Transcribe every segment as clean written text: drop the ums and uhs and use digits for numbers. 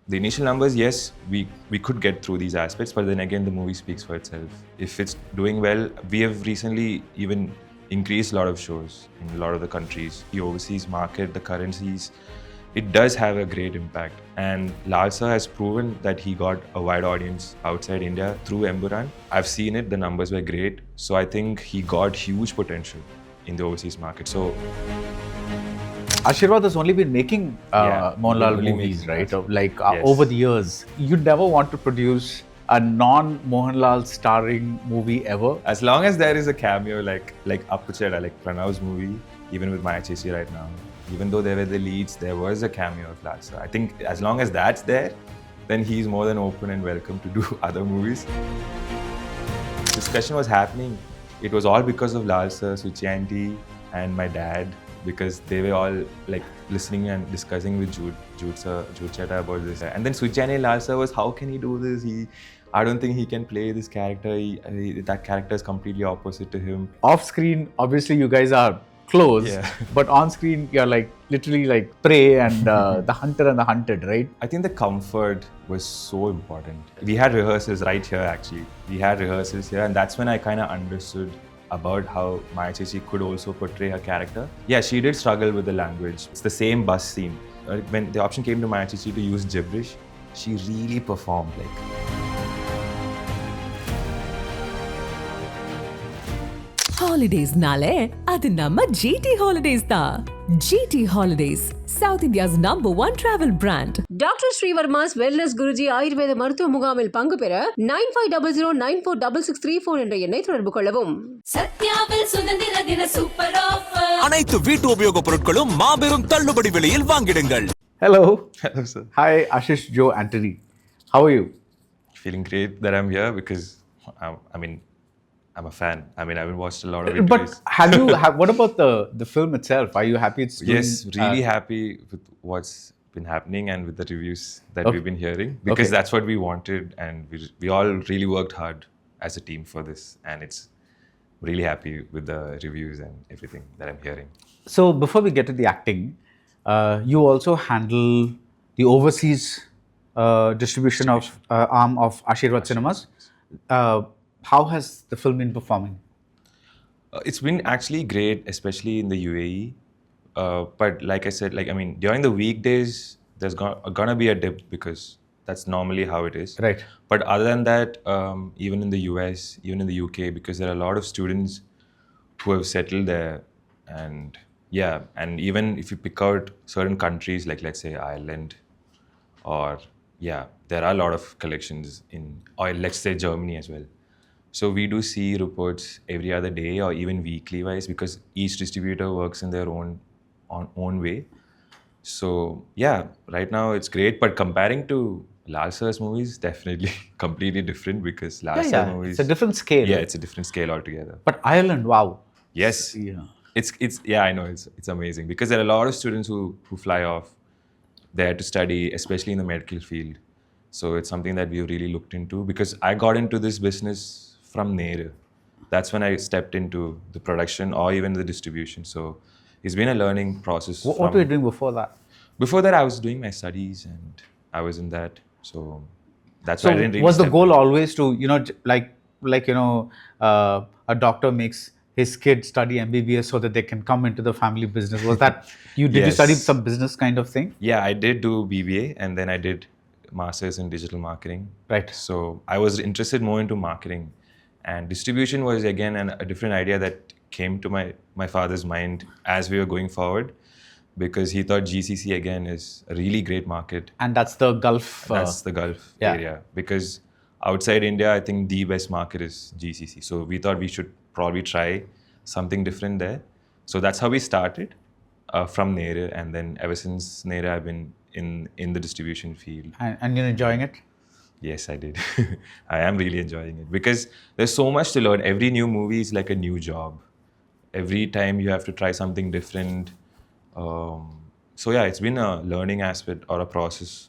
The initial numbers, yes, we could get through these aspects, but then again, the movie speaks for itself. If it's doing well, we have recently even increased a lot of shows in a lot of the countries. The overseas market, the currencies, it does have a great impact. And Lalsa has proven that he got a wide audience outside India through Emburan. I've seen it, the numbers were great. So I think he got huge potential in the overseas market. So Ashirwad has only been making Mohanlal movies, right? Yes. Over the years. You'd never want to produce a non-Mohanlal starring movie ever? As long as there is a cameo like Appucheda, like Pranav's movie, even with Maya Chechi right now, even though they were the leads, there was a cameo of Lalsa. I think as long as that's there, then he's more than open and welcome to do other movies. Discussion was happening. It was all because of Lalsa, Suchi auntie, and my dad, because they were all like listening and discussing with Jude Cheta about this. And then Suchi and Lalsa was, how can he do this? I don't think he can play this character. That character is completely opposite to him. Off screen, obviously you guys are close, but on screen you're like literally like prey and the hunter and the hunted, right? I think the comfort was so important. We had rehearsals right here actually. We had rehearsals here, and that's when I kind of understood about how Maya Chechi could also portray her character. Yeah, she did struggle with the language. It's the same bus scene. When the option came to Maya Chechi to use gibberish, she really performed like. Holidays nale, adu namma GT Holidays da. GT Holidays, South India's #1 travel brand. Dr. Srivarma's Wellness Guruji Ayurveda மருத்துவ முகாமில் பங்கு பெற 9500946634 என்ற எண்ணை தொடர்பு கொள்ளவும். சத்யாவில் சுதந்திர தின சூப்பர் ஆஃபர். அனைத்து வீட்டு உபயோக பொருட்களும் மாபெரும் தள்ளுபடி விலையில் வாங்கிடுங்கள். Hello. Hello, sir. Hi, Aashish, Jude Anthony. How are you? Feeling great that I'm here because, I'm a fan. I haven't watched a lot of interviews. But what about the film itself? Are you happy it's doing? Yes, really happy with what's been happening and with the reviews that we've been hearing, because that's what we wanted, and we all really worked hard as a team for this, and it's really happy with the reviews and everything that I'm hearing. So before we get to the acting, you also handle the overseas distribution of arm of Aashirwad Cinemas. How has the film been performing? It's been actually great, especially in the UAE. But like I said, during the weekdays, there's gonna be a dip because that's normally how it is. Right. But other than that, even in the US, even in the UK, because there are a lot of students who have settled there, and even if you pick out certain countries, like let's say Ireland, or there are a lot of collections or let's say Germany as well. So we do see reports every other day or even weekly wise, because each distributor works in their own way. So right now it's great. But comparing to Lalsa's movies, definitely completely different, because Lalsa movies, it's a different scale. Yeah, it's a different scale altogether. But Ireland, wow. Yes. It's I know it's amazing, because there are a lot of students who fly off there to study, especially in the medical field. So it's something that we've really looked into, because I got into this business from Nehru. That's when I stepped into the production or even the distribution. So it's been a learning process. What were you doing before that? Before that, I was doing my studies and I was in that. So that's why I didn't really was the goal always to, a doctor makes his kid study MBBS so that they can come into the family business? Was that, did you study some business kind of thing? Yeah, I did do BBA, and then I did Masters in Digital Marketing. Right. So I was interested more into marketing. And distribution was again a different idea that came to my father's mind as we were going forward, because he thought GCC again is a really great market. And that's the Gulf. That's the Gulf area. Because outside India, I think the best market is GCC. So we thought we should probably try something different there. So that's how we started from Nehru. And then ever since Nehru, I've been in the distribution field. And you're enjoying it? Yes, I did. I am really enjoying it, because there's so much to learn. Every new movie is like a new job. Every time you have to try something different. It's been a learning aspect or a process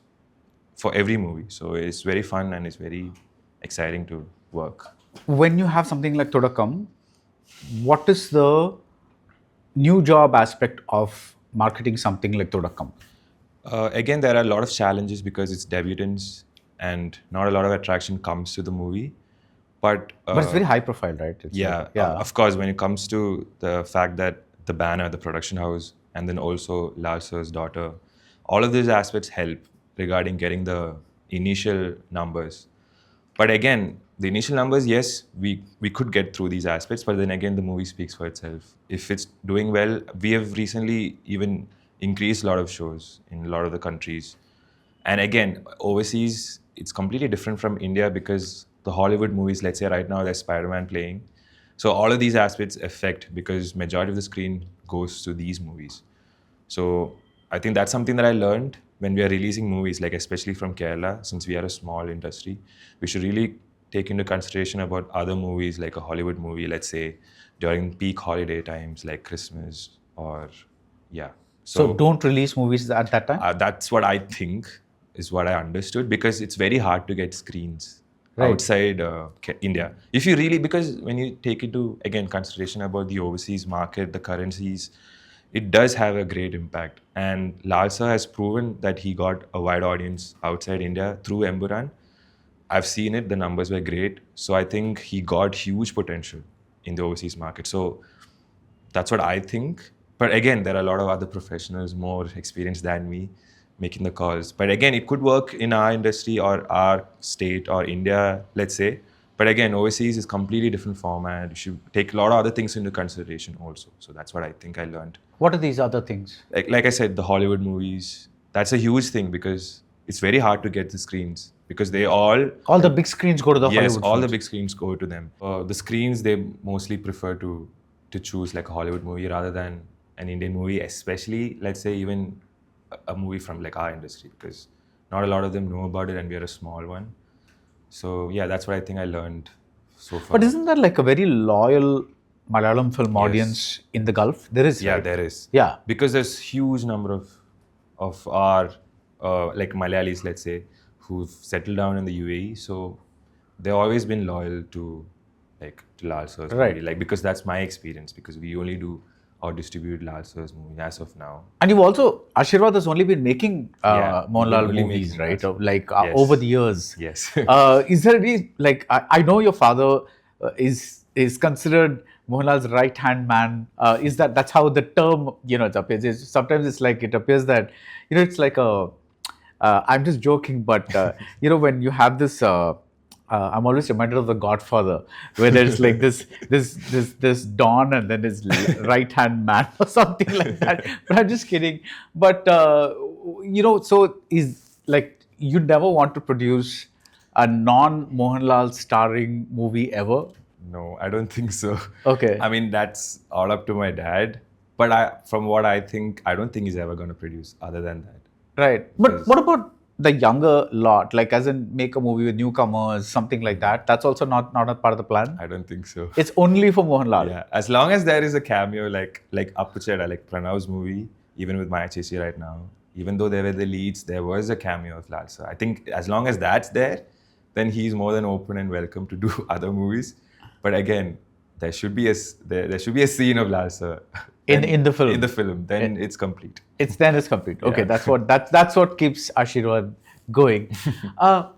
for every movie. So it's very fun and it's very exciting to work. When you have something like Thudakkam, what is the new job aspect of marketing something like Thudakkam? Again, there are a lot of challenges because it's debutants and not a lot of attraction comes to the movie. But But it's very high profile, right? It's yeah, like- yeah. of course, when it comes to the fact that the banner, the production house, and then also Lal Sir's daughter, all of these aspects help regarding getting the initial numbers. But again, the initial numbers, yes, we could get through these aspects, but then again, the movie speaks for itself. If it's doing well, we have recently even increased a lot of shows in a lot of the countries. And again, overseas, it's completely different from India because the Hollywood movies, let's say right now, there's Spider-Man playing. So all of these aspects affect because majority of the screen goes to these movies. So I think that's something that I learned when we are releasing movies, like especially from Kerala, since we are a small industry, we should really take into consideration about other movies like a Hollywood movie, let's say during peak holiday times like Christmas or yeah. So don't release movies at that time? That's what I think is what I understood because it's very hard to get screens Right. outside India. If you really, because when you take into, again, consideration about the overseas market, the currencies, it does have a great impact. And Lal Sir has proven that he got a wide audience outside India through Emburan. I've seen it, the numbers were great. So I think he got huge potential in the overseas market. So that's what I think. But again, there are a lot of other professionals more experienced than me making the calls. But again, it could work in our industry or our state or India, let's say. But again, overseas is completely different format. You should take a lot of other things into consideration also. So that's what I think I learned. What are these other things? Like I said, the Hollywood movies, that's a huge thing because it's very hard to get the screens because they all the big screens go to the yes, Hollywood all the films. big screens go to them. The screens, they mostly prefer to choose like a Hollywood movie rather than an Indian movie, especially, let's say, even a movie from like our industry because not a lot of them know about it and we are a small one. So yeah, that's what I think I learned so far. But isn't that like a very loyal Malayalam film audience in the Gulf? There is, Yeah, right? there is. Yeah. Because there's huge number of our like Malayalis, let's say, who've settled down in the UAE. So they've always been loyal to Lal Sir's Right. movie. Like because that's my experience because we only do or distribute Lal Sir's movie as of now. And you've also, Ashirwad has only been making Yeah, Mohanlal only movies, making right? that. Like Yes. over the years. Yes. Is there any, like, I know your father is considered Mohanlal's right-hand man. Is that's how the term, it appears. Sometimes it's like, it appears that, it's like a, I'm just joking, but, when you have this, I'm always reminded of The Godfather, where there's like this Don and then his right-hand man or something like that. But I'm just kidding. But, so is like, you never want to produce a non-Mohanlal starring movie ever? No, I don't think so. Okay. I mean, that's all up to my dad. But from what I think, I don't think he's ever going to produce other than that. Right. But Yes. what about the younger lot? Like, as in make a movie with newcomers, something like that? That's also not a part of the plan? I don't think so. It's only for Mohanlal? Yeah, as long as there is a cameo like Appucheda, like Pranav's movie, even with Maya Chechi right now, even though they were the leads, there was a cameo of Lal Sir. I think as long as that's there, then he's more than open and welcome to do other movies. But again, there should be a scene of Lal Sir In the film? In the film, then it's complete. It's complete. Okay, Yeah. that's what keeps Ashirwad going. Talk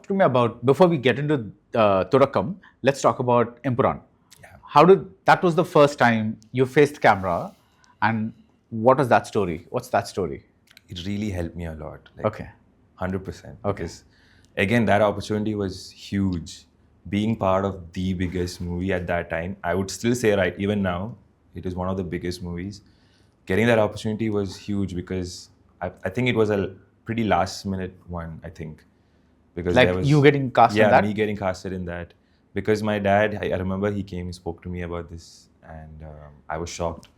to me about, before we get into Thudakkam, let's talk about Empuran. Yeah. That was the first time you faced camera, and what was that story? What's that story? It really helped me a lot. Like, Okay. 100%. Okay. Because again, that opportunity was huge. Being part of the biggest movie at that time, I would still say right, even now, it is one of the biggest movies. Getting that opportunity was huge because I think it was a pretty last minute one, I think. Because Like there was, you getting cast in that? Yeah, me getting casted in that. Because my dad, I remember he came, he spoke to me about this and I was shocked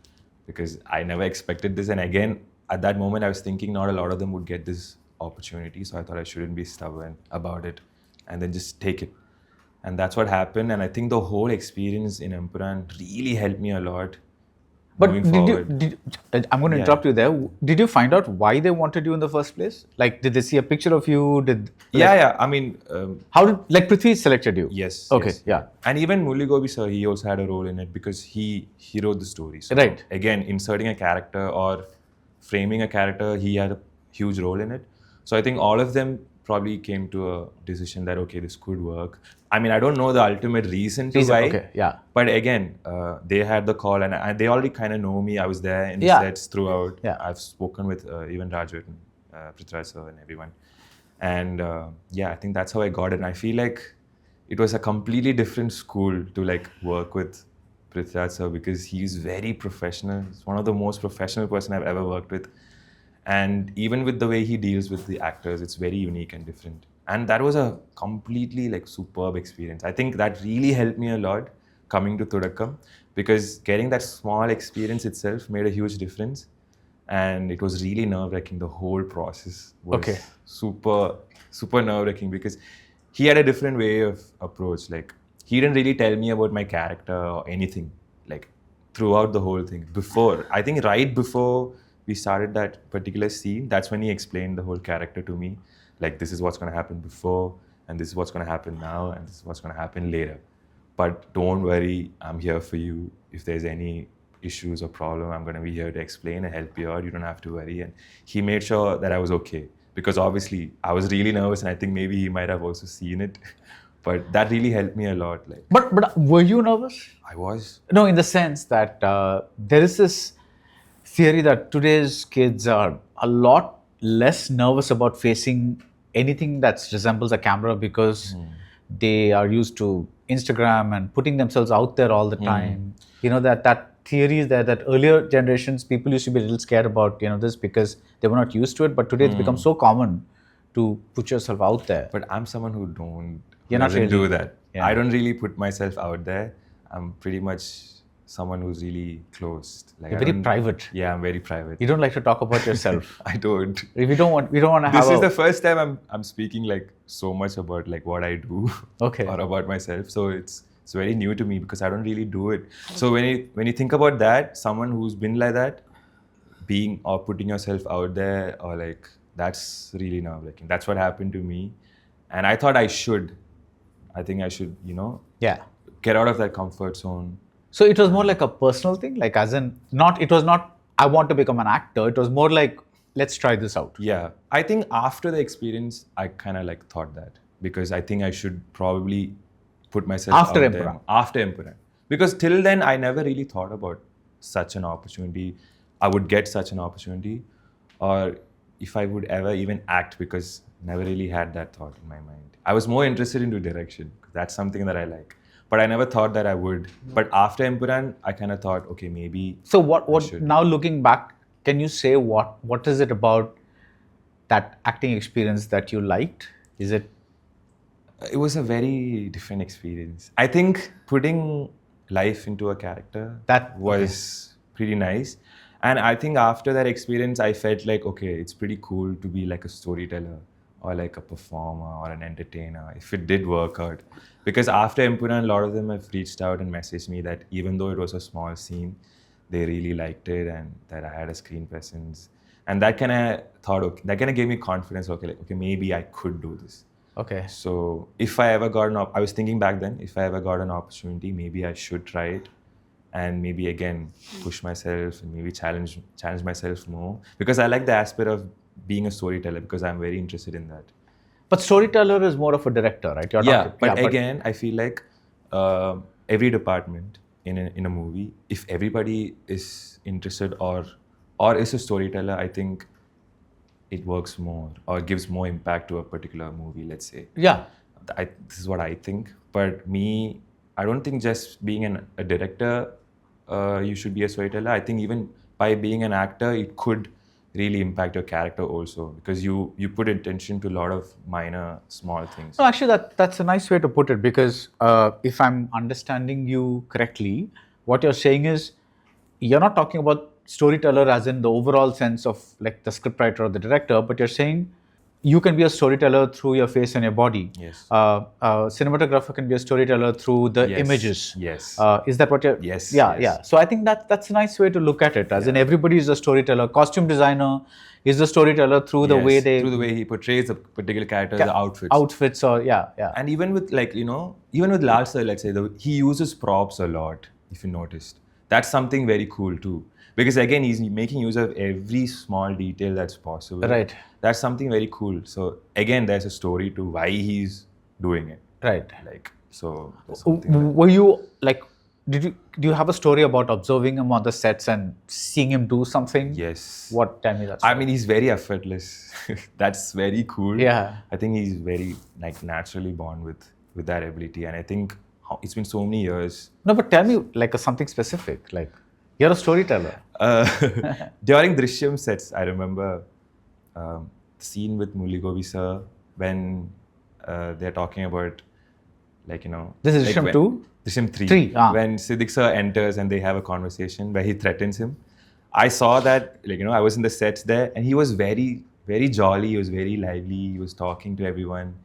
because I never expected this. And again, at that moment, I was thinking not a lot of them would get this opportunity. So I thought I shouldn't be stubborn about it and then just take it. And that's what happened. And I think the whole experience in Empuran really helped me a lot. But moving forward. I'm going to interrupt you there. Did you find out why they wanted you in the first place? Like, did they see a picture of you? Yeah. I mean, How did Prithvi selected you? yes. Okay. yes. Yeah. And even Murli Gobi sir, he also had a role in it because he wrote the story. So Right. again, inserting a character or framing a character, he had a huge role in it. So I think all of them probably came to a decision that okay, this could work. I mean, I don't know the ultimate reason to why. Okay. Yeah. But again, they had the call, and they already kind of know me. I was there in the Yeah. sets throughout. Yeah. I've spoken with even Raju, Prithviraj sir, and everyone. And I think that's how I got it. And I feel like it was a completely different school to like work with Prithviraj sir because he's very professional. He's one of the most professional person I've ever worked with. And even with the way he deals with the actors, it's very unique and different. And that was a completely like superb experience. I think that really helped me a lot coming to Thudakkam because getting that small experience itself made a huge difference. And it was really nerve-wracking. The whole process was super nerve-wracking because he had a different way of approach. Like he didn't really tell me about my character or anything like throughout the whole thing. I think right before we started that particular scene, that's when he explained the whole character to me. Like, this is what's going to happen before, and this is what's going to happen now, and this is what's going to happen later. But don't worry, I'm here for you. If there's any issues or problem, I'm going to be here to explain and help you out. You don't have to worry. And he made sure that I was okay. Because obviously, I was really nervous, and I think maybe he might have also seen it. But that really helped me a lot. Like, But were you nervous? I was. No, in the sense that there is this theory that today's kids are a lot less nervous about facing anything that resembles a camera because they are used to Instagram and putting themselves out there all the time. You know, that theory is that earlier generations, people used to be a little scared about, this because they were not used to it. But today it's become so common to put yourself out there. But I'm someone who You're not doesn't really- do that. Yeah. I don't really put myself out there. I'm pretty much someone who's really closed. Like You're I very don't- private. Yeah, I'm very private. You don't like to talk about yourself. I don't. We don't want to have This is the first time I'm speaking like so much about like what I do Okay. or about myself. So it's very new to me because I don't really do it. So when you think about that, someone who's been like that, being or putting yourself out there or like that's really nerve-wracking. That's what happened to me, and I thought I should get out of that comfort zone. So it was more like a personal thing, like as in it was not I want to become an actor. It was more like let's try this out. Yeah, I think after the experience, I kind of like thought that because I think I should probably put myself After out Emperor. there after Emperor. Because till then, I never really thought about such an opportunity. I would get such an opportunity, or if I would ever even act, because never really had that thought in my mind. I was more interested into direction. That's something that I like. But I never thought that I would. But after Empuran, I kind of thought, okay, maybe. So what should. now looking back, can you say what is it about that acting experience that you liked? Is it It was a very different experience. I think putting life into a character That- was pretty nice. And I think after that experience, I felt like, okay, it's pretty cool to be like a storyteller or like a performer or an entertainer, if it did work out. Because after Empuran, a lot of them have reached out and messaged me that even though it was a small scene, they really liked it and that I had a screen presence. And that kind of thought, okay, that kind of gave me confidence, okay, maybe I could do this. okay? So if I ever got I was thinking back then, if I ever got an opportunity, maybe I should try it and maybe again push myself and maybe challenge myself more, because I like the aspect of being a storyteller because I'm very interested in that. But storyteller is more of a director, right? You're Yeah, not, but again, I feel like every department in a movie, if everybody is interested or is a storyteller, I think it works more or gives more impact to a particular movie, let's say. yeah. This is what I think. But me, I don't think just being a director, you should be a storyteller. I think even by being an actor, it could really impact your character also, because you put attention to a lot of minor, small things. No, actually, that's a nice way to put it, because if I'm understanding you correctly, what you're saying is you're not talking about storyteller as in the overall sense of like the scriptwriter or the director, but you're saying you can be a storyteller through your face and your body. Yes. Cinematographer can be a storyteller through the Yes. images. Yes. Is that what you're? Yes, Yeah, yes. yeah. So I think that's a nice way to look at it. As in, everybody is a storyteller. Costume designer is a storyteller through the way they through the way he portrays a particular character, the outfits. outfits or yeah. And even with even with Lal sir, let's say, he uses props a lot, if you noticed. That's something very cool too. Because again, he's making use of every small detail that's possible. Right. That's something very cool. So again, there's a story to why he's doing it. Right. Like, so there's something Were you like? Do you have a story about observing him on the sets and seeing him do something? Yes. What? Tell me that. I mean, he's very effortless. That's very cool. Yeah. I think he's very naturally born with that ability, and I think it's been so many years. No, but tell me like something specific. Like, you're a storyteller. During Drishyam sets, I remember the scene with Muligovi sir when they're talking about This is Drishyam 2? Drishyam 3. 3, When Siddiq sir enters and they have a conversation where he threatens him. I saw that, I was in the sets there, and he was very, very jolly. He was very lively. He was talking to everyone.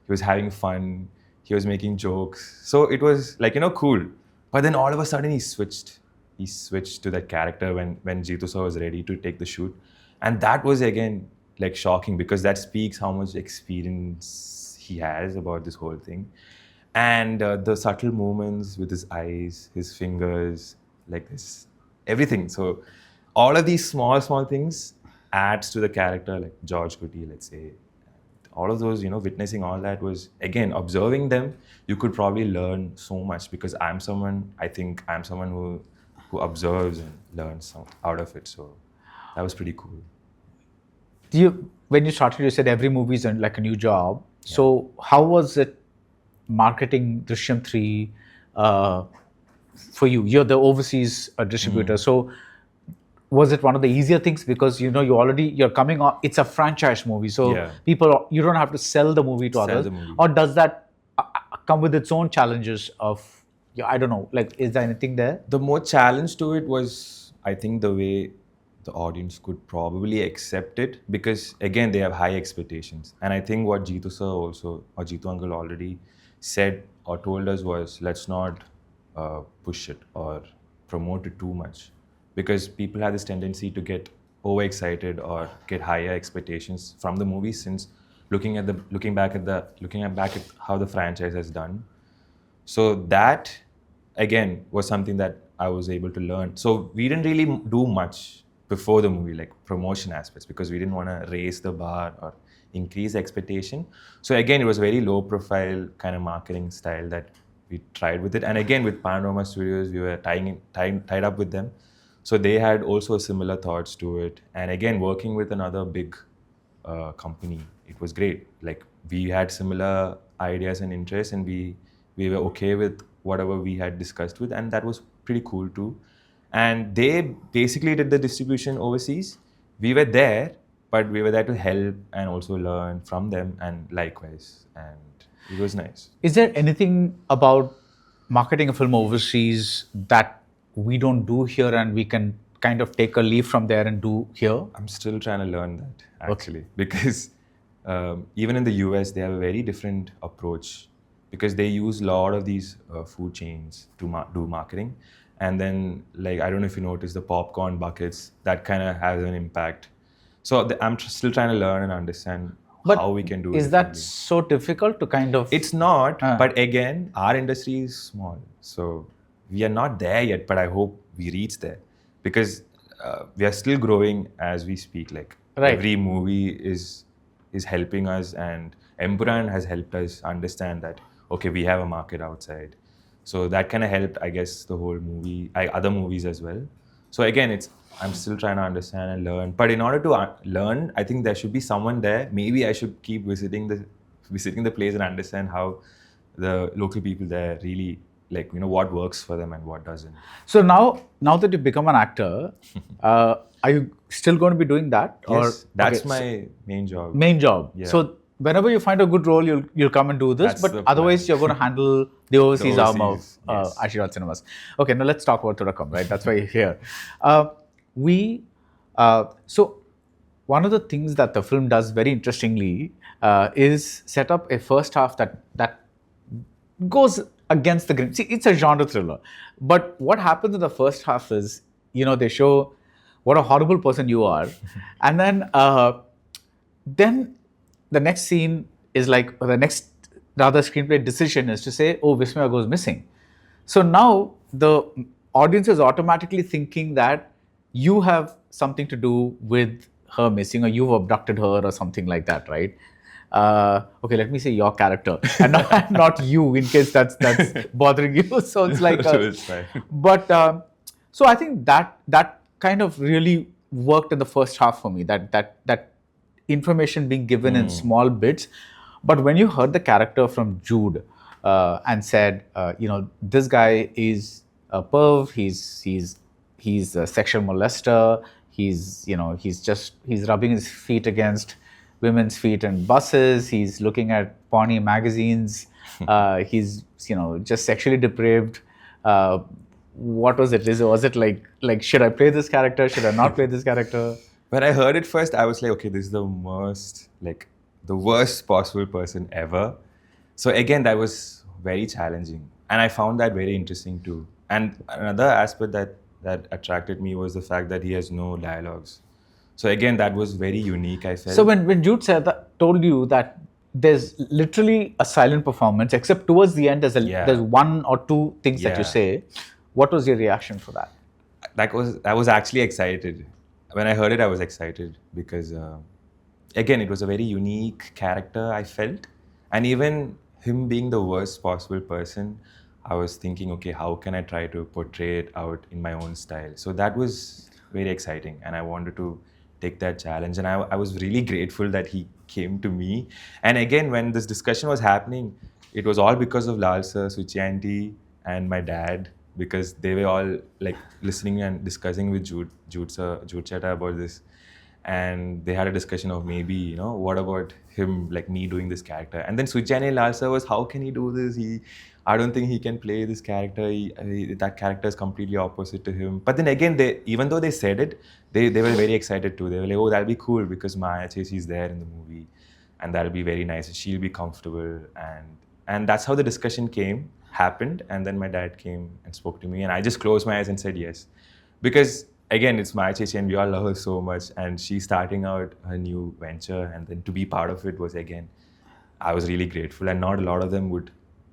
He was having fun. He was making jokes. So it was cool. But then all of a sudden he switched. He switched to that character when Jeetu sir was ready to take the shoot. And that was again shocking, because that speaks how much experience he has about this whole thing. And the subtle movements with his eyes, his fingers, like this, everything. So all of these small things adds to the character, like George Kuti, let's say. All of those, witnessing all that was, again, observing them, you could probably learn so much, because I think I'm someone who observes and learns out of it. So that was pretty cool. When you started, you said every movie is like a new job. Yeah. So how was it marketing Drishyam 3 for you? You're the overseas distributor. So was it one of the easier things, because you're coming on, it's a franchise movie, so people, you don't have to sell the movie to others, or does that come with its own challenges of, I don't know, like, is there anything there? The more challenge to it was, I think, the way the audience could probably accept it, because again, they have high expectations. And I think what Jeetu sir also, or Jeetu uncle already said or told us was, let's not push it or promote it too much, because people have this tendency to get overexcited or get higher expectations from the movie, since looking back at how the franchise has done. So that again was something that I was able to learn. So we didn't really do much before the movie, like promotion aspects, because we didn't want to raise the bar or increase expectation. So again, it was very low profile kind of marketing style that we tried with it. And again, with Panorama Studios, we were tied up with them. So they had also similar thoughts to it. And again, working with another big company, it was great. Like, we had similar ideas and interests, and we were okay with whatever we had discussed with, and that was pretty cool too. And they basically did the distribution overseas. We were there, but we were there to help and also learn from them, and likewise. And it was nice. Is there anything about marketing a film overseas that we don't do here and we can kind of take a leaf from there and do here? I'm still trying to learn that, actually, because even in the US, they have a very different approach, because they use a lot of these food chains to do marketing. And then, like, I don't know if you noticed the popcorn buckets, that kind of has an impact. So I'm still trying to learn and understand how we can do it. Is that so difficult to kind of... It's not, but again, our industry is small. So we are not there yet, but I hope we reach there, because we are still growing as we speak. Like, every movie is helping us, and Empuran has helped us understand that, okay, we have a market outside. So that kind of helped, I guess, the whole movie, other movies as well. So again, I'm still trying to understand and learn. But in order to learn, I think there should be someone there. Maybe I should keep visiting the place and understand how the local people there really, like, what works for them and what doesn't. So now that you've become an actor, are you still going to be doing that? Yes, that's my main job. Main job. Yeah. So whenever you find a good role, you'll come and do this. That's but otherwise, you're going to handle the overseas arm of yes. Aashish Cinemas. Okay, now let's talk about Thudakkam, right? That's why you're here. So one of the things that the film does very interestingly is set up a first half that goes against the grain. See, it's a genre thriller, but what happens in the first half is, they show what a horrible person you are, and then the next scene is like, or the other screenplay decision is to say, oh, Vismaya goes missing. So now the audience is automatically thinking that you have something to do with her missing, or you've abducted her, or something like that, right? Okay, let me say your character, and not you, in case that's bothering you. So it's like, It's fine. but so I think that kind of really worked in the first half for me. That information being given in small bits. But when you heard the character from Jude and said, this guy is a perv, he's a sexual molester, he's rubbing his feet against women's feet in buses, he's looking at porny magazines, he's just sexually depraved. What was it? Was it like should I play this character? Should I not play this character? When I heard it first, I was like, okay, this is the worst possible person ever. So again, that was very challenging. And I found that very interesting too. And another aspect that attracted me was the fact that he has no dialogues. So again, that was very unique, I felt. So when Jude told you that there's literally a silent performance, except towards the end, there's one or two things that you say, what was your reaction for that? I was actually excited. When I heard it, I was excited because, again, it was a very unique character, I felt. And even him being the worst possible person, I was thinking, okay, how can I try to portray it out in my own style? So that was very exciting, and I wanted to take that challenge. And I was really grateful that he came to me. And again, when this discussion was happening, it was all because of Lal sir, Suchi auntie, and my dad, because they were all like listening and discussing with Jude Chetta about this. And they had a discussion of maybe, what about him, like me doing this character? And then Suchi and Lal sir was, how can he do this? I don't think he can play this character. That character is completely opposite to him. But then again, even though they said it, they were very excited too. They were like, oh, that'll be cool because Maya Cheshi is there in the movie. And that'll be very nice. She'll be comfortable. And that's how the discussion happened. And then my dad came and spoke to me. And I just closed my eyes and said yes. Because again, it's Maya Cheshi and we all love her so much. And she's starting out her new venture. And then to be part of it was, again, I was really grateful. And not a lot of them would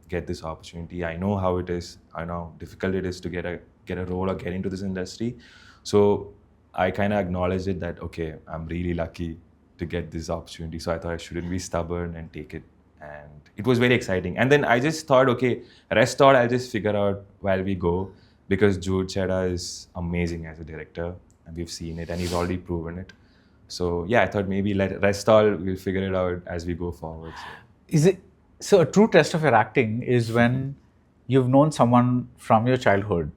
get this opportunity. I know how it is. I know how difficult it is to get a role or get into this industry. So I kind of acknowledged it that, okay, I'm really lucky to get this opportunity. So I thought I shouldn't be stubborn and take it. And it was very exciting. And then I just thought, okay, rest all I'll just figure out while we go, because Jude Chetta is amazing as a director and we've seen it and he's already proven it. So yeah, I thought maybe rest all, we'll figure it out as we go forward. So a true test of your acting is when you've known someone from your childhood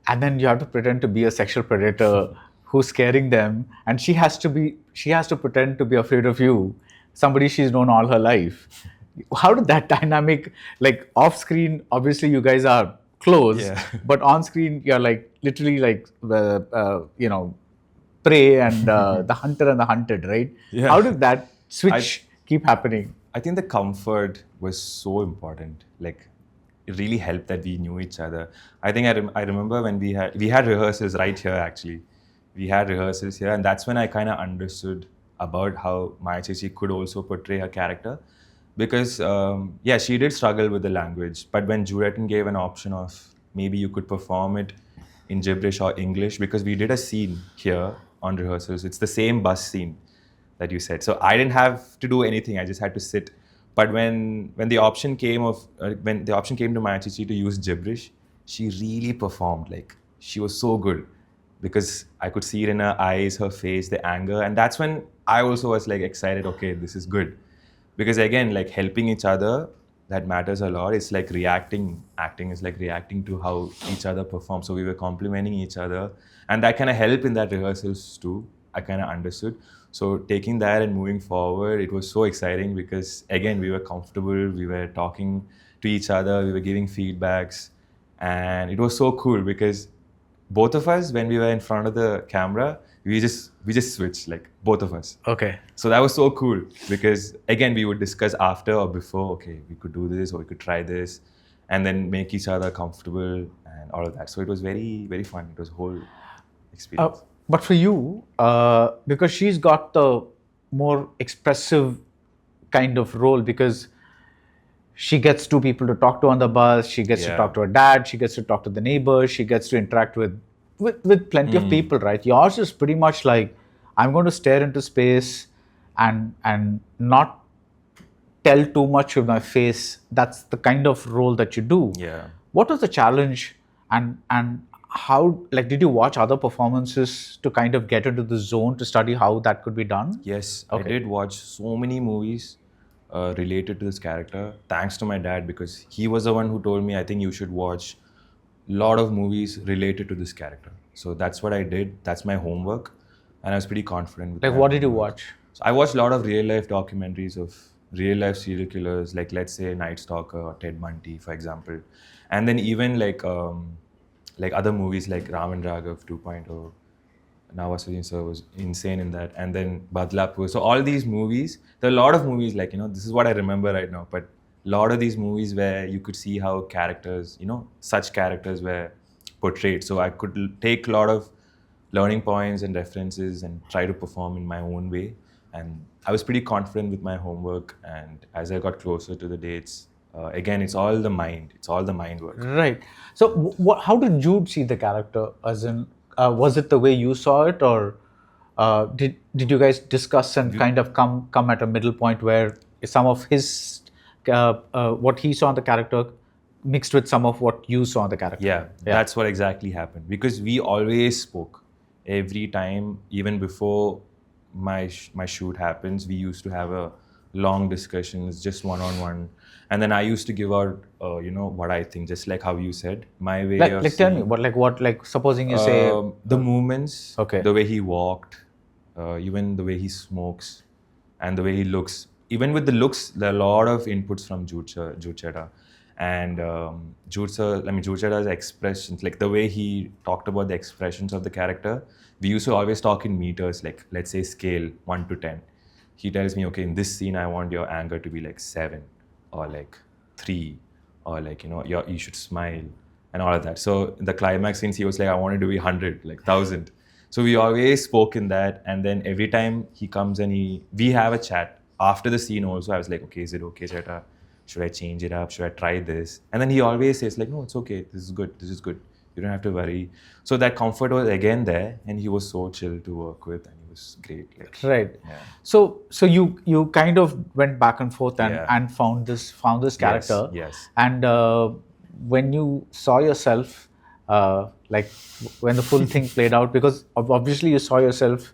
and then you have to pretend to be a sexual predator who's scaring them, and she has to pretend to be afraid of you, somebody she's known all her life. How did that dynamic, like off screen, obviously you guys are close, but on screen you're like literally like prey and the hunter and the hunted, right? Yeah. How did that switch keep happening? I think the comfort was so important. Like, it really helped that we knew each other. I think I remember when we had rehearsals right here, actually. We had rehearsals here, and that's when I kind of understood about how Maya Cheshi could also portray her character. Because, she did struggle with the language. But when Jude Anthony gave an option of maybe you could perform it in gibberish or English, because we did a scene here on rehearsals. It's the same bus scene that you said. So I didn't have to do anything. I just had to sit. But when the option came to Maya Cheshi to use gibberish, she really performed. Like, she was so good because I could see it in her eyes, her face, the anger. And that's when I also was like excited, okay, this is good. Because again, like helping each other, that matters a lot. It's like reacting. Acting is like reacting to how each other performs. So we were complimenting each other. And that kind of helped in that rehearsals too. I kind of understood. So taking that and moving forward, it was so exciting because again, we were comfortable. We were talking to each other. We were giving feedbacks. And it was so cool because both of us, when we were in front of the camera, we just switched, like both of us. Okay. So that was so cool because again we would discuss after or before. Okay, we could do this or we could try this, and then make each other comfortable and all of that. So it was very very fun. It was a whole experience. But for you, because she's got the more expressive kind of role, because she gets two people to talk to on the bus, she gets to Yeah. talk to her dad, she gets to talk to the neighbors, she gets to interact with plenty of people, right? Yours is pretty much like, I'm going to stare into space and not tell too much with my face. That's the kind of role that you do. Yeah. What was the challenge, and how, like, did you watch other performances to kind of get into the zone to study how that could be done? Yes, Okay. I did watch so many movies related to this character. Thanks to my dad, because he was the one who told me, I think you should watch a lot of movies related to this character. So that's what I did. That's my homework, and I was pretty confident with Like, my what did you homework. watch? So I watched a lot of real life documentaries of real life serial killers, like let's say Night Stalker or Ted Bundy, for example, and then even like other movies like Ram and Raghav 2.0. Nawasuddin sir was insane in that, and then Badlapur. So all these movies, there are a lot of movies, like, this is what I remember right now, but a lot of these movies where you could see how characters, such characters were portrayed. So I could take a lot of learning points and references and try to perform in my own way. And I was pretty confident with my homework, and as I got closer to the dates, again, it's all the mind. It's all the mind work. Right. So, how did Jude see the character? As in, was it the way you saw it, or did you guys discuss and kind of come at a middle point where some of his what he saw in the character mixed with some of what you saw in the character? Yeah, that's what exactly happened. Because we always spoke every time, even before my shoot happens. We used to have a long discussions, just one-on-one, and then I used to give out, what I think, just like how you said, my way of. Like tell me what supposing you say the movements, Okay. the way he walked, even the way he smokes, and the way he looks. Even with the looks, there are a lot of inputs from Jude Chedda. And Jude Chedda's expressions, like the way he talked about the expressions of the character, we used to always talk in meters, like let's say scale 1 to 10. He tells me, okay, in this scene, I want your anger to be like 7 or like 3 or like, you should smile and all of that. So in the climax scenes, he was like, I want it to be 100, like 1,000. So we always spoke in that. And then every time he comes and we have a chat after the scene also. I was like, okay, is it okay, Cheta? Should I change it up? Should I try this? And then he always says like, no, it's okay. This is good. This is good. You don't have to worry. So that comfort was again there, and he was so chill to work with, and he was great. Like, right. Yeah. So you kind of went back and forth Yeah. and found this character. Yes. And when you saw yourself, like when the full thing played out, because obviously you saw yourself,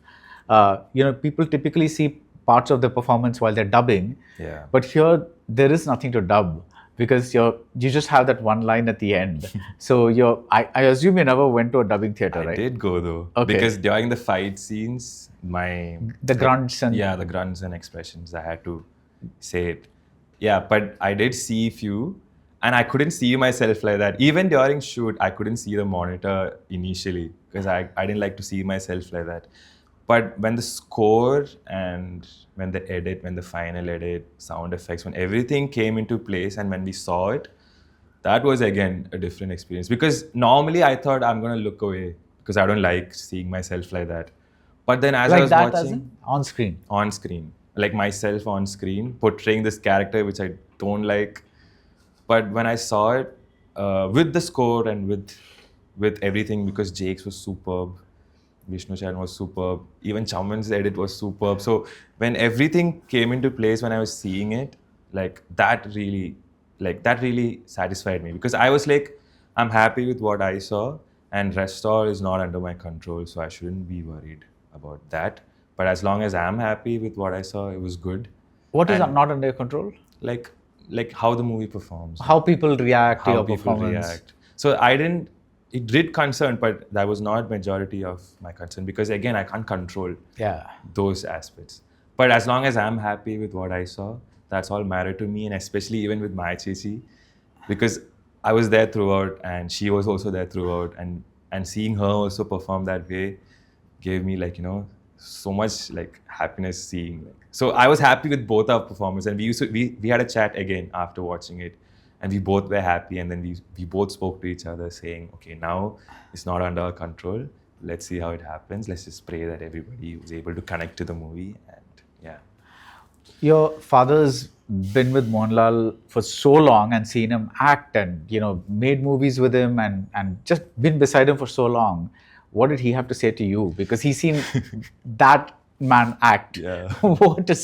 people typically see parts of the performance while they're dubbing. Yeah. But here there is nothing to dub, because you just have that one line at the end. So I assume you never went to a dubbing theater, I right? did go though, Okay. because during the fight scenes, The grunts and the grunts and expressions, I had to say it. Yeah, but I did see few, and I couldn't see myself like that. Even during shoot, I couldn't see the monitor initially because I didn't like to see myself like that. But when the score and when the final edit, sound effects, when everything came into place and when we saw it, that was again a different experience. Because normally I thought I'm going to look away because I don't like seeing myself like that. But then as I like was that, as watching in on screen. like myself on screen, portraying this character which I don't like. But when I saw it, with the score and with everything, because Jake's was superb, Vishnu Chan was superb, even Chaman's edit was superb. So when everything came into place, when I was seeing it, that really satisfied me, because I was like, I'm happy with what I saw, and rest all is not under my control, so I shouldn't be worried about that. But as long as I'm happy with what I saw, it was good. What is And not under your control? Like how the movie performs, How people react to how your people performance. react. So it did concern, but that was not majority of my concern, because again, I can't control Yeah. those aspects. But as long as I'm happy with what I saw, that's all mattered to me. And especially even with my Chechi, because I was there throughout and she was also there throughout, and seeing her also perform that way, gave me like, so much like happiness seeing. Like, so I was happy with both our performances, and we had a chat again after watching it, and we both were happy, and then we both spoke to each other saying, okay, now it's not under our control. Let's see how it happens. Let's just pray that everybody was able to connect to the movie, and yeah. Your father's been with Mohanlal for so long and seen him act and, made movies with him and just been beside him for so long. What did he have to say to you? Because he's seen that man act. Yeah. What did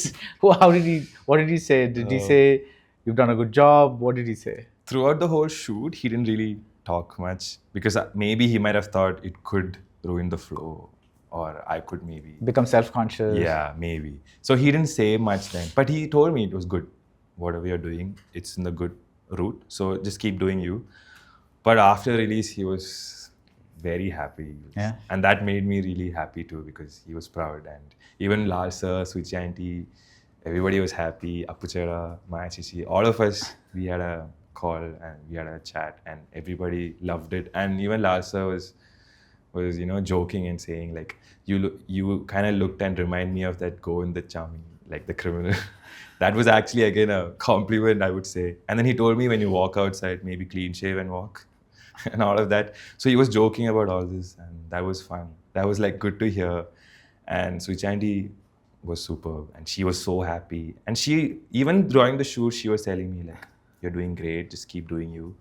he say? Did he say, you've done a good job? What did he say? Throughout the whole shoot, he didn't really talk much because maybe he might have thought it could ruin the flow, or I could maybe Become self-conscious? Yeah, maybe. So he didn't say much then, but he told me it was good. Whatever you're doing, it's in the good route. So just keep doing you. But after release, he was very happy. Yeah. And that made me really happy too, because he was proud. And even Lal sir, Switch auntie, everybody was happy. Appuchera, Maya Chichi, all of us, we had a call and we had a chat, and everybody loved it. And even Lal sir was joking and saying like, you kind of looked and remind me of that Govind the Charming, like the criminal. That was actually again a compliment, I would say. And then he told me, when you walk outside, maybe clean shave and walk and all of that. So he was joking about all this, and that was fun. That was like good to hear. And Switch auntie was superb, and she was so happy. And she, even during the shoot, she was telling me like, you're doing great, just keep doing you.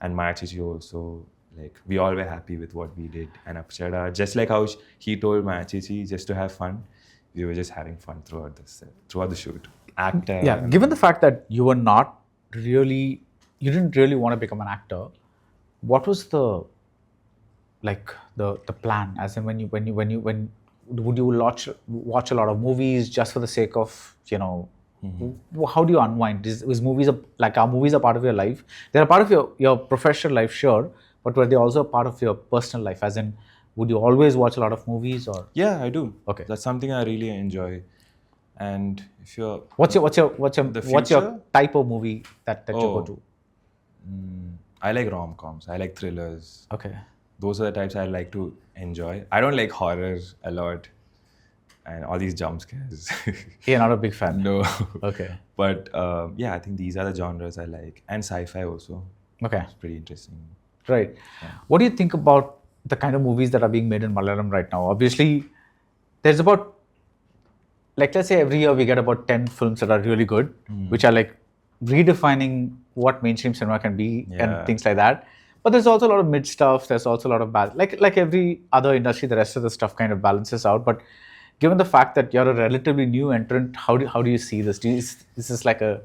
And Maya Chichi also, like, we all were happy with what we did. And Apchada, just like how he told Maya Chichi just to have fun, we were just having fun throughout the shoot. Actor. Yeah, given the fact that you didn't really want to become an actor, what was the plan? As in, when would you watch a lot of movies just for the sake of, how do you unwind? Are movies a part of your life? They're a part of your professional life, sure, but were they also a part of your personal life? As in, would you always watch a lot of movies, or? Yeah, I do. Okay. That's something I really enjoy. And if you're What's your type of movie that you go to? I like rom-coms. I like thrillers. Okay. Those are the types I like to enjoy. I don't like horror a lot and all these jump scares. You're not a big fan? No. Okay. But yeah, I think these are the genres I like. And sci-fi also. Okay. It's pretty interesting. Right. Yeah. What do you think about the kind of movies that are being made in Malayalam right now? Obviously, there's about, let's say every year we get about 10 films that are really good, which are like redefining what mainstream cinema can be and things like that. But there's also a lot of mid stuff. There's also a lot of bad, like every other industry, the rest of the stuff kind of balances out. But given the fact that you're a relatively new entrant, how do you see this? Is this like an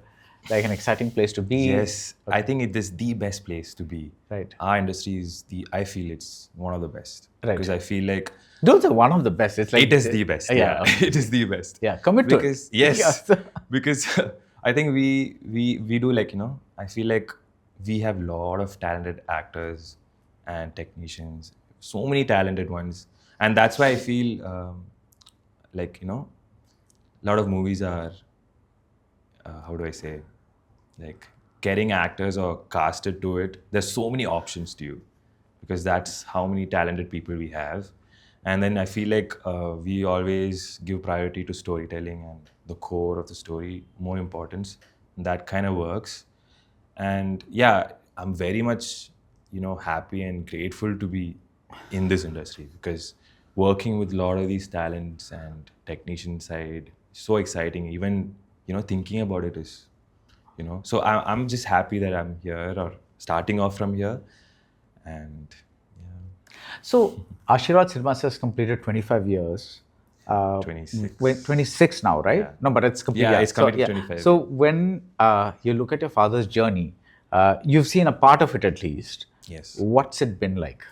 exciting place to be? Yes, Okay. I think it is the best place to be. Right. Our industry is I feel it's one of the best. Right. Because I feel like Don't say one of the best. It's like it is the best. Yeah, it is the best. Yeah, commit to it. Yes, Yeah. because I think we do I feel like we have a lot of talented actors and technicians, so many talented ones, and that's why I feel a lot of movies are how do I say, like getting actors or casted to it. There's so many options to you because that's how many talented people we have. And then I feel like we always give priority to storytelling and the core of the story, more importance. That kind of works. And yeah, I'm very much, happy and grateful to be in this industry because working with a lot of these talents and technician side is so exciting. Even, thinking about it is, So I'm just happy that I'm here or starting off from here. And So, Aashirwad Cinemas has completed 25 years. 26. 26 now, right? Yeah. No, but it's completed. Yeah, it's coming to 25. So, when you look at your father's journey, you've seen a part of it at least. Yes. What's it been like?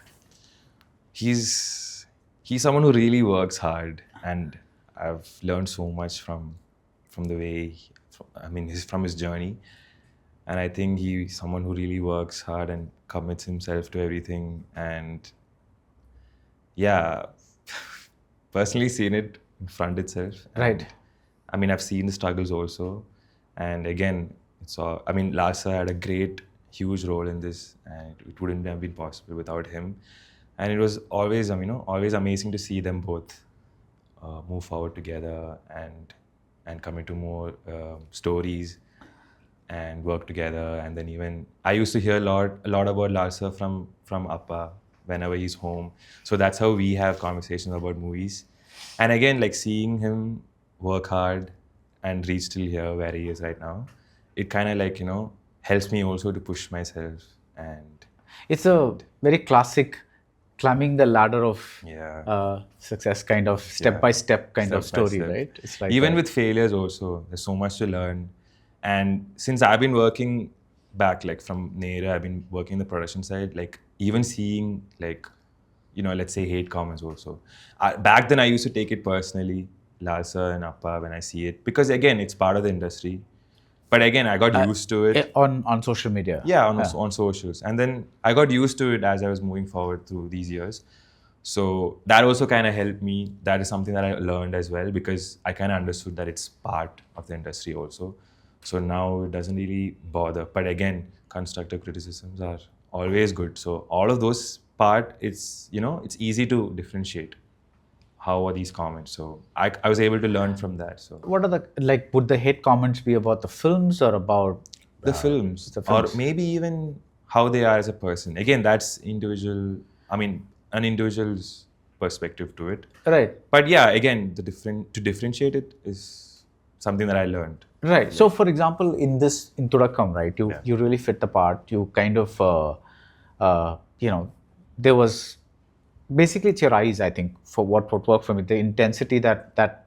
He's someone who really works hard, and I've learned so much from the way, from his journey. And I think he's someone who really works hard and commits himself to everything. And yeah, personally seen it in front itself. Right. And, I've seen the struggles also. And again, Lasa had a great, huge role in this, and it wouldn't have been possible without him. And it was always, always amazing to see them both move forward together and come into more stories and work together. And then even I used to hear a lot about Larsa from Appa whenever he's home. So that's how we have conversations about movies. And again, like seeing him work hard and reach till here where he is right now, it kind of like, helps me also to push myself. And It's a very classic climbing the ladder of success kind of step-by-step kind of Step by story, step. right? It's like Even with failures also, there's so much to learn. And since I've been working back, like from Nera, I've been working the production side, like even seeing like, let's say hate comments also. Back then I used to take it personally, Larsa and Appa, when I see it. Because again, it's part of the industry. But again, I got used to it. On social media. Yeah, on socials. And then I got used to it as I was moving forward through these years. So that also kind of helped me. That is something that I learned as well, because I kind of understood that it's part of the industry also. So now it doesn't really bother. But again, constructive criticisms are always good. So all of those part, it's easy to differentiate. How are these comments? So I was able to learn from that. So What are would the hate comments be about the films or about the films, the films. or maybe even how they are as a person. Again, that's individual. An individual's perspective to it. Right. But yeah, again, to differentiate it is something that I learned. Right. So, for example, in Thudakkam, right, you really fit the part. You kind of, there was basically it's your eyes, I think, for what worked for me. The intensity that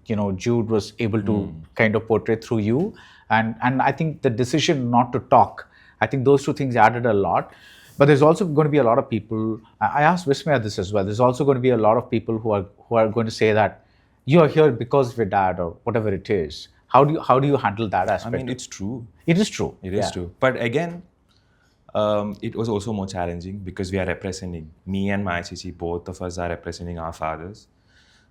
Jude was able to kind of portray through you, and I think the decision not to talk. I think those two things added a lot. But there's also going to be a lot of people. I asked Vismaya this as well. There's also going to be a lot of people who are going to say that you are here because of your dad or whatever it is. How do you handle that aspect? It's true. It is true. It is true. But again, it was also more challenging because we are representing, me and my chichi, both of us are representing our fathers.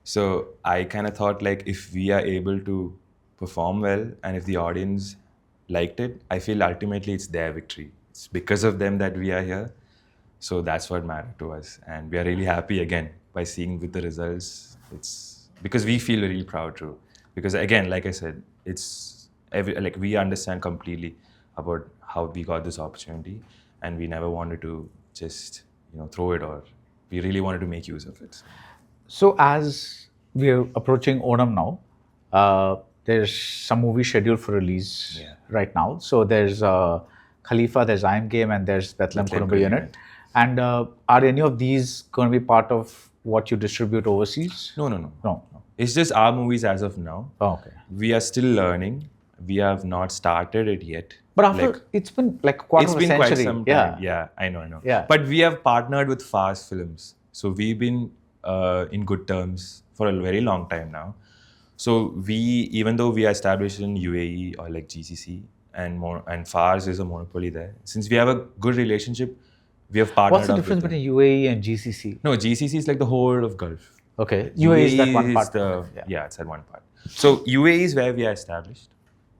So I kind of thought like if we are able to perform well and if the audience liked it, I feel ultimately it's their victory. It's because of them that we are here. So that's what mattered to us. And we are really happy again by seeing with the results. It's because we feel really proud too. Because again, like I said, it's we understand completely about how we got this opportunity, and we never wanted to just throw it, or we really wanted to make use of it. So as we are approaching Onam now, there's some movies scheduled for release right now. So there's Khalifa, there's I Am Game, and there's Bethlehem Kurumba Unit. And are any of these going to be part of what you distribute overseas? No. It's just our movies as of now. Oh, okay. We are still learning. We have not started it yet. But after it's been like a quarter of a century. It's been quite some time. Yeah, I know. Yeah. But we have partnered with Fast Films. So we've been in good terms for a very long time now. So even though we are established in UAE or like GCC and Fars is a monopoly there, since we have a good relationship, we have partnered. What's the difference between UAE and GCC? No, GCC is like the whole of Gulf. Okay. UAE is that one part. It's that one part. So UAE is where we are established.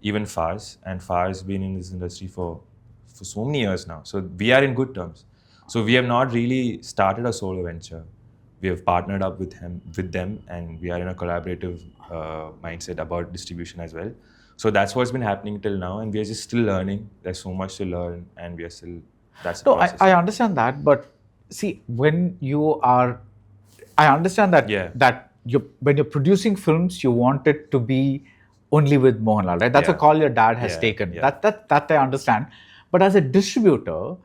Even Fars, and Fars been in this industry for so many years now. So we are in good terms. So we have not really started a solo venture. We have partnered up with them, and we are in a collaborative mindset about distribution as well. So that's what's been happening till now, and we are just still learning. There's so much to learn, and we are still. That's the process. I understand that, but see, when you are, I understand that when you're producing films, you want it to be only with Mohanlal, right? That's a call your dad has taken. Yeah. That I understand. But as a distributor,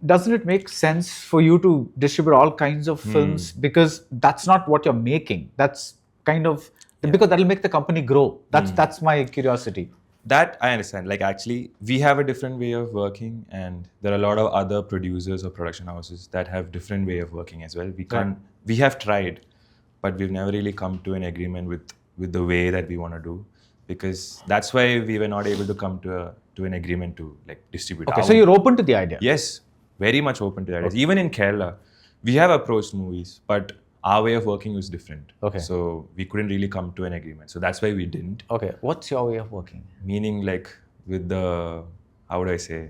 doesn't it make sense for you to distribute all kinds of films? Because that's not what you're making. That's kind of because that'll make the company grow. That's my curiosity. That I understand. Like actually, we have a different way of working, and there are a lot of other producers or production houses that have different way of working as well. We have tried, but we've never really come to an agreement with the way that we want to do. Because that's why we were not able to come to an agreement to like distribute. Okay, so you're open to the idea? Yes, very much open to that. Okay. Even in Kerala, we have approached movies, but our way of working was different. Okay. So we couldn't really come to an agreement. So that's why we didn't. Okay, what's your way of working? Meaning like with the, how would I say,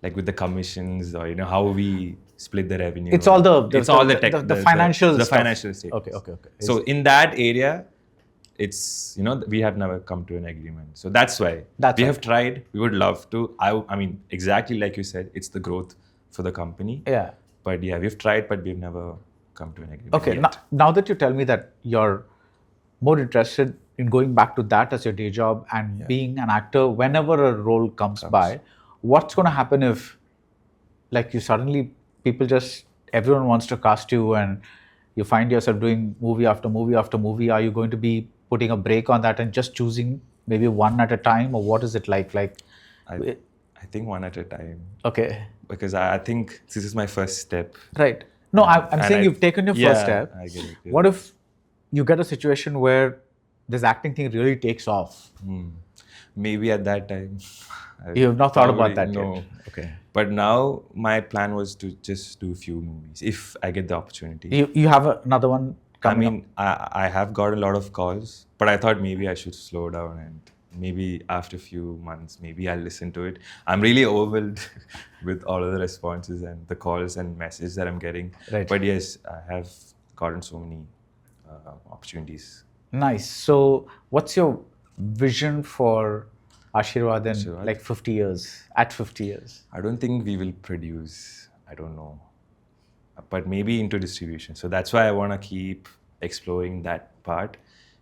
like with the commissions or how we split the revenue. It's all the it's all the tech, the financial the stuff. financial statements. Okay. So in that area, it's we have never come to an agreement. So that's why we have tried. We would love to. I mean, exactly like you said, it's the growth for the company. Yeah. But yeah, we've tried, but we've never come to an agreement. Okay. yet. Now that you tell me that you're more interested in going back to that as your day job and being an actor whenever a role comes by, what's going to happen if, like, you suddenly everyone wants to cast you and you find yourself doing movie after movie after movie? Are you going to be putting a break on that and just choosing maybe one at a time, or what is it like? I think one at a time. Okay. Because I think this is my first step. Right. No, I'm saying you've taken your first step. I get it. Yeah. What if you get a situation where this acting thing really takes off? Maybe at that time. You have not thought about that no. yet? Okay. But now my plan was to just do a few movies if I get the opportunity. You have another one coming up? I have got a lot of calls, but I thought maybe I should slow down and maybe after a few months, maybe I'll listen to it. I'm really overwhelmed with all of the responses and the calls and messages that I'm getting. Right. But yes, I have gotten so many opportunities. Nice. So what's your vision for Aashirwad in Aashirwad? like 50 years, at 50 years? I don't think we will produce, I don't know, but maybe into distribution. So that's why I want to keep exploring that part,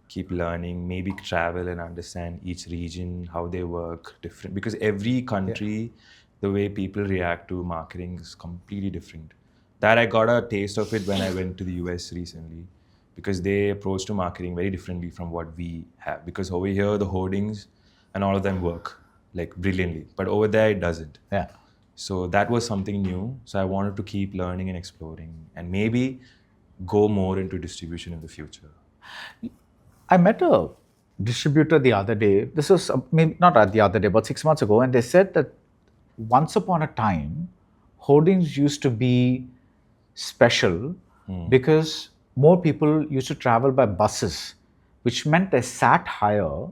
keep learning, maybe travel and understand each region, how they work different. Because every country, the way people react to marketing is completely different. That I got a taste of it when I went to the US recently, because they approach to marketing very differently from what we have. Because over here, the hoardings and all of them work like brilliantly, but over there it doesn't. Yeah. So that was something new. So I wanted to keep learning and exploring and maybe go more into distribution in the future. I met a distributor the other day. This was maybe not the other day, but 6 months ago, and they said that once upon a time, hoardings used to be special because more people used to travel by buses, which meant they sat higher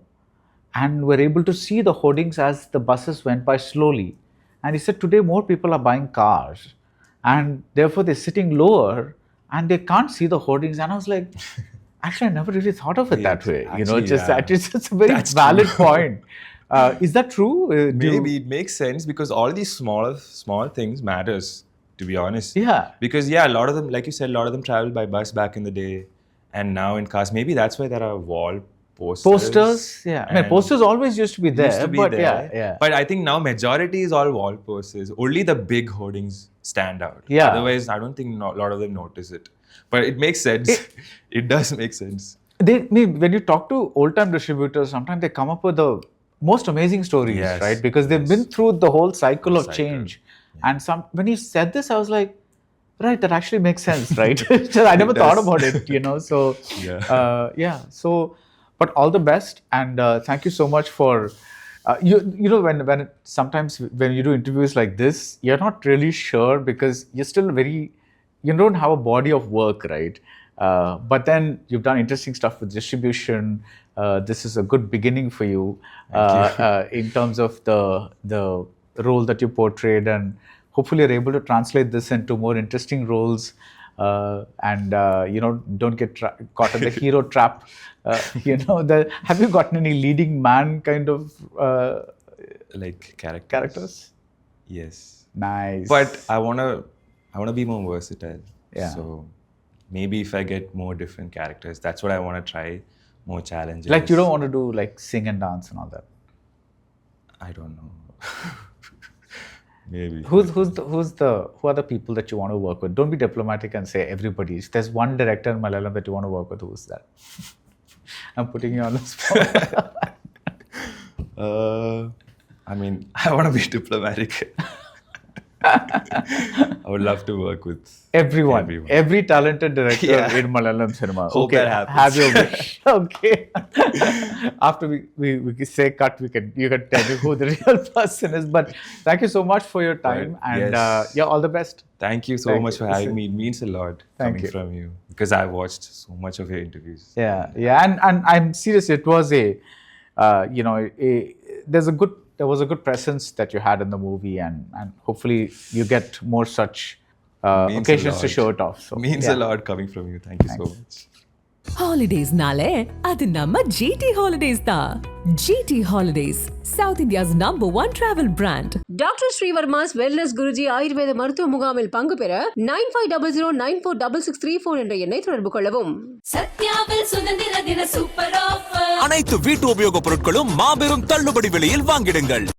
and were able to see the hoardings as the buses went by slowly. And he said today more people are buying cars and therefore they're sitting lower and they can't see the hoardings. And I was like, actually, I never really thought of it that way. Actually, It's a very valid point. Is that true? Maybe it makes sense because all these small things matters, to be honest. Yeah. Because a lot of them, like you said, a lot of them traveled by bus back in the day, and now in cars. Maybe that's why there are wall posters. Yeah. I mean, posters always used to be there. Yeah. But I think now majority is all wall posters. Only the big hoardings stand out. Yeah. Otherwise, I don't think a lot of them notice it. But it makes sense. It does make sense. When you talk to old-time distributors, sometimes they come up with the most amazing stories, Yes. right? Because they've been through the whole cycle of change. Yeah. And when you said this, I was like, right, that actually makes sense, right? I never thought about it, So, So, but all the best, and thank you so much for. Sometimes when you do interviews like this, you're not really sure because you're still you don't have a body of work, right? But then you've done interesting stuff with distribution. This is a good beginning for you, in terms of the role that you portrayed, and hopefully you're able to translate this into more interesting roles, and don't get caught in the hero trap. Have you gotten any leading man kind of like characters? Yes. Nice. But I wanna be more versatile. Yeah. So maybe if I get more different characters, that's what I want to try. More challenges. Like you don't want to do like sing and dance and all that. I don't know. Maybe. Who are the people that you want to work with? Don't be diplomatic and say everybody. If there's one director in Malayalam that you want to work with, who's that? I'm putting you on the spot. I want to be diplomatic. I would love to work with everyone. Every talented director in Malayalam cinema. Hope that happens. Have your wish. Okay. After we say cut, you can tell me who the real person is. But thank you so much for your time, and all the best. Thank you so much for having me. It means a lot coming from you because I've watched so much of your interviews. Yeah, and I'm serious. It was there was a good presence that you had in the movie, and hopefully you get more such Means a occasions to lot. show it off. So, Means yeah. a lot coming from you. Thank you so much. Holidaysனாலே அது நம்ம GT Holidays தான். GT Holidays, South India's #1 travel brand. Doctor Sreevarma's wellness Guruji Ayurveda மருத்துவ முகாமில் பங்கு பெற 9500946634 என்ற எண்ணை தொடர்பு கொள்ளவும். சத்யாவில் சுதந்திர தின சூப்பர் ஆஃபர் அனைத்து வீட்டு உபயோகப் பொருட்களும் மாபெரும் தள்ளுபடி விலையில் வாங்கிடுங்கள்